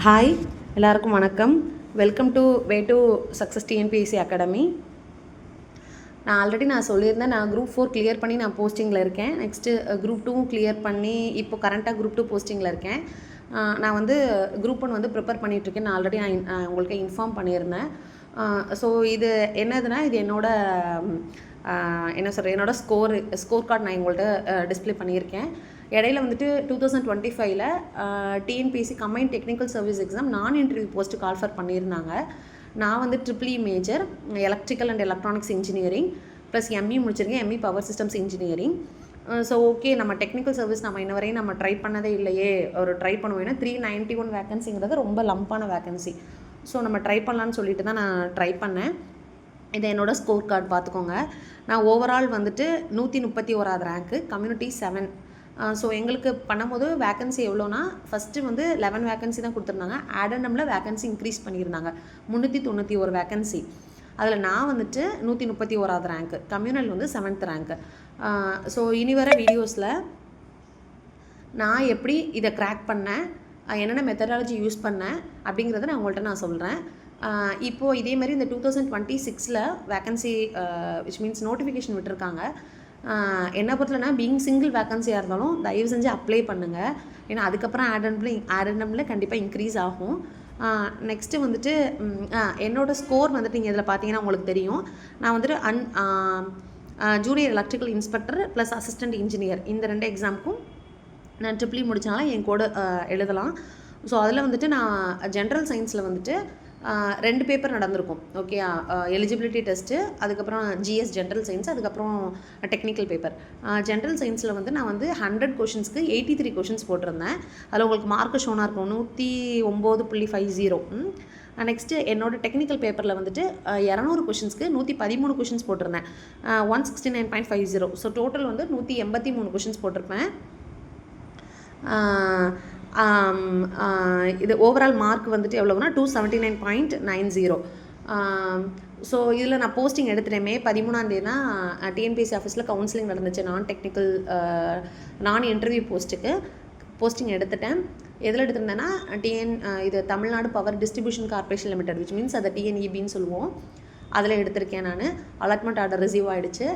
Hi, எல்லாருக்கும் வணக்கம். Welcome to way to success TNPSC academy. நான் சொல்லியிருந்தேன், நான் குரூப் 4 கிளியர் பண்ணி நான் போஸ்டிங்கில் இருக்கேன். நெக்ஸ்ட்டு குரூப் 2 கிளியர் பண்ணி இப்போ கரண்ட்டாக குரூப் 2 போஸ்டிங்கில் இருக்கேன். நான் குரூப் 1 ப்ரிப்பேர் பண்ணிகிட்ருக்கேன். நான் ஆல்ரெடி உங்களுக்கு இன்ஃபார்ம் பண்ணியிருந்தேன். ஸோ இது என்னதுன்னா, இது என்னோட ஸ்கோர் கார்டு நான் உங்கள்கிட்ட டிஸ்பிளே பண்ணியிருக்கேன். இடையில 2025ல் TNPSC combined technical service exam நான் இன்டர்வியூ போஸ்ட்டு கால்ஃபர் பண்ணியிருந்தாங்க. நான் triple E major electrical and electronics engineering plus ME முடிச்சிருக்கேன், ME power systems engineering. So okay, நம்ம டெக்னிக்கல் சர்வீஸ் நம்ம இன்ன வரையும் நம்ம ட்ரை பண்ணதே இல்லையே, ஒரு ட்ரை பண்ணுவோம். ஏன்னா 391 வேக்கன்சிங்கிறது ரொம்ப லம்பான வேக்கன்சி. ஸோ நம்ம ட்ரை பண்ணலான்னு சொல்லிட்டு தான் நான் ட்ரை பண்ணேன். இதை என்னோடய ஸ்கோர் கார்டு பார்த்துக்கோங்க. நான் ஓவரால் 131வது ரேங்க்கு, கம்யூனிட்டி 7. ஸோ எங்களுக்கு பண்ணும்போது வேக்கன்சி எவ்வளோனா, ஃபஸ்ட்டு 11 வேக்கன்சி தான் கொடுத்துருந்தாங்க. ஆடனமில் வேக்கன்சி இன்க்ரீஸ் பண்ணியிருந்தாங்க, 391 வேக்கன்சி. அதில் நான் 131வது rank, communal 7th rank. So இனி வர வீடியோஸில் நான் எப்படி இதை க்ராக் பண்ணேன், என்னென்ன மெத்தடாலஜி யூஸ் பண்ணேன் அப்படிங்கிறத நான் சொல்கிறேன். இப்போது இதேமாதிரி இந்த 2026ல் வேக்கன்சி விச் மீன்ஸ் நோட்டிஃபிகேஷன் விட்டுருக்காங்க. என்ன பொறுத்தலனா பீயிங் சிங்கிள் வேக்கன்சியாக இருந்தாலும் தயவு செஞ்சு அப்ளை பண்ணுங்கள். ஏன்னா அதுக்கப்புறம் ஆடனமில் கண்டிப்பாக இன்க்ரீஸ் ஆகும். நெக்ஸ்ட்டு என்னோடய ஸ்கோர் நீங்கள் இதில் பார்த்தீங்கன்னா உங்களுக்கு தெரியும். நான் junior electrical inspector plus assistant engineer இந்த 2 எக்ஸாமுக்கும் நான் ட்ரிபிள் இ முடித்தனால என் கோடு எழுதலாம். ஸோ அதில் நான் ஜென்ரல் சயின்ஸில் 2 பேப்பர் நடந்திருக்கும். ஓகே, எலிஜிபிலிட்டி டெஸ்ட்டு, அதுக்கப்புறம் ஜிஎஸ் ஜென்ரல் சயின்ஸ், அதுக்கப்புறம் டெக்னிக்கல் பேப்பர். ஜென்ரல் சயின்ஸில் நான் 100 கொஷின்ஸ்க்கு 83 கொஷின்ஸ் போட்டிருந்தேன். அதில் உங்களுக்கு மார்க்கு ஷோனாக இருக்கும் 109.50. நெக்ஸ்ட்டு என்னோடய டெக்னிக்கல் பேப்பரில் 200 கொஷின்ஸ்க்கு 113 கொஷின்ஸ் போட்டிருந்தேன், 169.50. ஸோ டோட்டல் 183 கொஷின்ஸ் போட்டிருப்பேன். இது ஓவரால் மார்க் எவ்வளோனா 279.90. ஸோ இதில் நான் போஸ்டிங் எடுத்துட்டேன். மே 13 தான் டிஎன்பிஎஸ்சி ஆஃபீஸில் கவுன்சிலிங் நடந்துச்சு. நான் இன்டர்வியூ போஸ்டிங் எடுத்துட்டேன். எதில் எடுத்திருந்தேன்னா இது Tamil Nadu power distribution corporation limited, which means அதை டிஎன்இபின்னு சொல்லுவோம். அதில் எடுத்திருக்கேன். நான் அலாட்மெண்ட் ஆர்டர் ரிசீவ் ஆகிடுச்சு.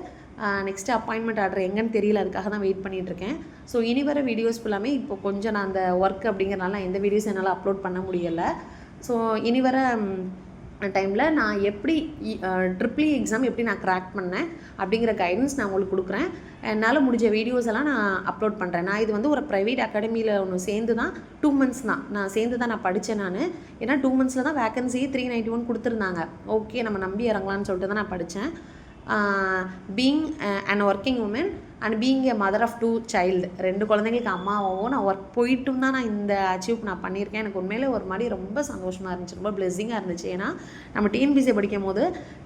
நெக்ஸ்ட்டு அப்பாயின்மெண்ட் ஆர்டர் எங்கன்னு தெரியல, அதுக்காக தான் வெயிட் பண்ணிகிட்ருக்கேன். ஸோ இனி வர வீடியோஸ் ஃபுல்லாமே இப்போ கொஞ்சம் நான் அந்த ஒர்க் அப்படிங்கிறனால எந்த வீடியோஸ் என்னால் அப்லோட் பண்ண முடியலை. ஸோ இனி வர டைமில் நான் எப்படி ட்ரிபிள் இ எக்ஸாம் எப்படி நான் க்ராக் பண்ணேன் அப்படிங்கிற கைடன்ஸ் நான் உங்களுக்கு கொடுக்குறேன். என்னால் முடிஞ்ச வீடியோஸ் எல்லாம் நான் அப்லோட் பண்ணுறேன். நான் இது ஒரு ப்ரைவேட் அகாடமியில் ஒன்று சேர்ந்து தான் 2 மந்த்ஸ் தான் நான் படித்தேன். ஏன்னா 2 மந்த்ஸில் தான் வேக்கன்சி 391 கொடுத்துருந்தாங்க. ஓகே, நம்ம நம்பி இறங்கலான்னு சொல்லிட்டு தான் நான் படித்தேன். Being and working woman and being a mother of 2 child, 2 குழந்தைங்களுக்கு அம்மாவாகவும் நான் ஒர்க் போயிட்டும் தான் நான் இந்த அச்சீவ் நான் பண்ணியிருக்கேன். எனக்கு உண்மையிலே ஒரு மாதிரி ரொம்ப சந்தோஷமாக இருந்துச்சு, ரொம்ப பிளெஸிங்காக இருந்துச்சு. ஏன்னா நம்ம டிஎன்பிஎஸ்சி படிக்கும் போது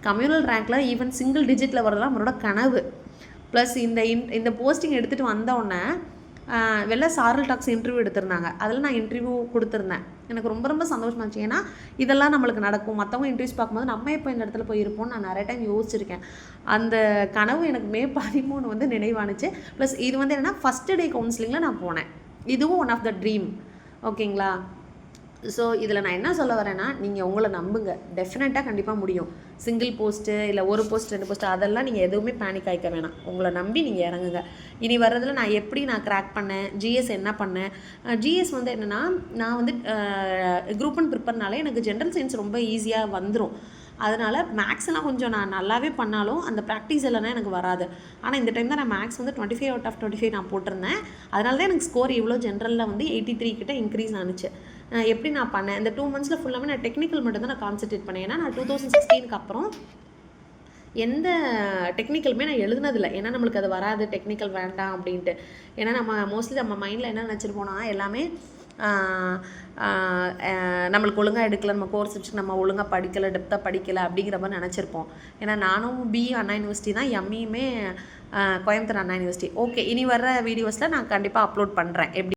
கம்யூனல் ரேங்க்கில் ஈவன் சிங்கிள் டிஜிட்டில் வரலாம் நம்மளோட கனவு. ப்ளஸ் இந்த போஸ்டிங் எடுத்துகிட்டு வந்தோடனே வெளில சாரல் டாக்ஸ் இன்டர்வியூ எடுத்திருந்தாங்க. அதில் நான் இன்டர்வியூ கொடுத்துருந்தேன். எனக்கு ரொம்ப ரொம்ப சந்தோஷமாக இருந்துச்சு. ஏன்னா இதெல்லாம் நம்மளுக்கு நடக்கும். மற்றவங்க இன்டர்வியூஸ் பார்க்கும்போது நம்ம இப்போ இந்த இடத்துல போய் இருப்போம்னு நான் நிறைய டைம் யோசிச்சிருக்கேன். அந்த கனவு எனக்கு மே 13 நினைவானுச்சு. ப்ளஸ் இது என்னென்னா ஃபஸ்ட்டு டே கவுன்சிலிங்கில் நான் போனேன். இதுவும் ஒன் ஆஃப் த ட்ரீம். ஓகேங்களா? ஸோ இதில் நான் என்ன சொல்ல வரேன்னா, நீங்கள் உங்களை நம்புங்க, டெஃபினட்டாக கண்டிப்பாக முடியும். சிங்கிள் போஸ்ட்டு இல்லை 1 போஸ்ட் 2 போஸ்ட்டு அதெல்லாம் நீங்கள் எதுவுமே பேனிக் ஆகிக்க வேணாம். உங்களை நம்பி நீங்கள் இறங்குங்க. இனி வர்றதில் நான் எப்படி க்ராக் பண்ணேன், ஜிஎஸ் என்ன பண்ணேன். ஜிஎஸ் என்னென்னா, நான் குரூப் 1 ப்ரிப்பர்னாலே எனக்கு ஜென்ரல் சயின்ஸ் ரொம்ப ஈஸியாக வந்துடும். அதனால் மேக்ஸ்லாம் கொஞ்சம் நான் நல்லாவே பண்ணாலும் அந்த ப்ராக்டிஸ் இல்லைனா எனக்கு வராது. ஆனால் இந்த டைம் தான் நான் மேக்ஸ் 25 out of 25 நான் போட்டிருந்தேன். அதனால தான் எனக்கு ஸ்கோர் இவ்வளோ ஜென்ரலில் 83 கிட்ட இன்க்ரீஸ் ஆனிச்சு. எப்படி நான் பண்ணேன், இந்த 2 மந்த்ஸில் ஃபுல்லாகவே நான் டெக்னிக்கல் மட்டும் தான் நான் கான்சன்ட்ரேட் பண்ணேன். ஏன்னா நான் 2016க்கு அப்புறம் எந்த டெக்னிக்கலுமே நான் எழுதுனதில்லை. ஏன்னா நம்மளுக்கு அது வராது, டெக்னிக்கல் வேண்டாம் அப்படின்ட்டு. ஏன்னா நம்ம மோஸ்ட்லி நம்ம மைண்டில் என்ன நினச்சிருப்போம்னா, எல்லாமே நம்மளுக்கு ஒழுங்காக எடுக்கலை, நம்ம கோர்ஸ் வச்சு நம்ம ஒழுங்காக படிக்கலை, டெப்த்தாக படிக்கலை அப்படிங்கிற மாதிரி நினச்சிருப்போம். ஏன்னா நானும் பிஇ அண்ணா யூனிவர்சிட்டி தான், எம்இயுமே கோயம்புத்தூர் அண்ணா யூனிவர்சிட்டி. ஓகே, இனி வர்ற வீடியோஸில் நான் கண்டிப்பாக அப்லோட் பண்ணுறேன் எப்படி